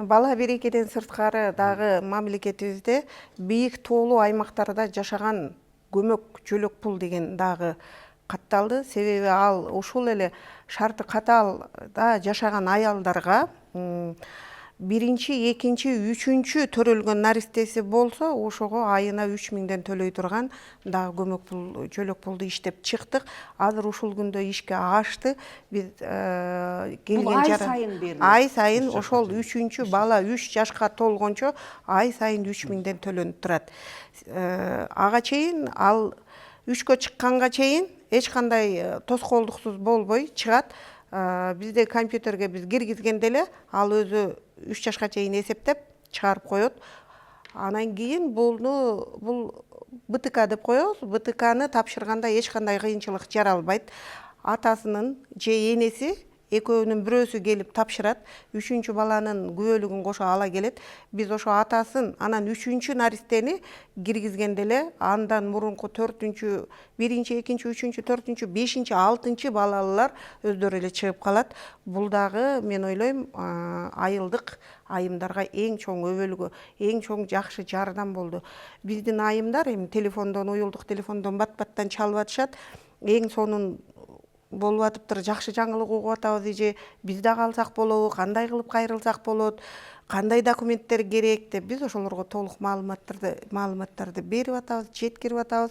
Бала берекеден сырткары дагы мамлекетибизде бийик тоолуу аймактарда жашаган көмөк жөлөк пул деген дагы катталды. Себеби ал ушул эле шарты катаалда жашаган аялдарга биринчи, экинчи, үчүнчү төрөлгөн наристеси болсо, ошого айына 3000ден төлөй турган дагы көмөк пул, жөлөк пулду иштеп чыктык. Азыр ушул күндө ишке ашты. Биз Бул ай сайын берилет. Ай сайын ошол 3-чү бала 3 жашка толгончо ай сайын 3000ден төлөнүп турат. Ага чейин ал 3кө чыкканга чейин эч кандай тоскоолдуксуз болбой чыгат. Бизде компьютерге биз киргизгенде эле ал өзү 3 жашка чейин эсептеп чыгарып коет. Анан кийин бул БТК деп коебуз. БТКны тапшырганда эч кандай кыйынчылык жаралбайт. Атасынын же энеси экөөнүн бирөөсү келип тапшырат. 3-чү баланын күбөлүгүн кошо ала келет. Биз ошо атасын, анан 3-чү наристени киргизгенде эле андан мурунку 4-чү, 1-чи, 2-чи, 3-чү, 4-чү, 5-чи, 6-чы балалар өздөрү эле чыгып калат. Бул дагы мен ойлойм айылдык айымдарга эң чоң өбөлгө, эң чоң жакшы жардам болду. Биздин айымдар эми телефондон, уюлдук телефондон бат-баттан чалып атышат. Эң сонун болуп атыптыр, жакшы жаңылык угуп атабыз, же биз да калсак болобу, кандай кылып кайрылсак болот, кандай документтер керек деп биз ошолорго толук маалыматтарды берип атабыз, жеткирип атабыз.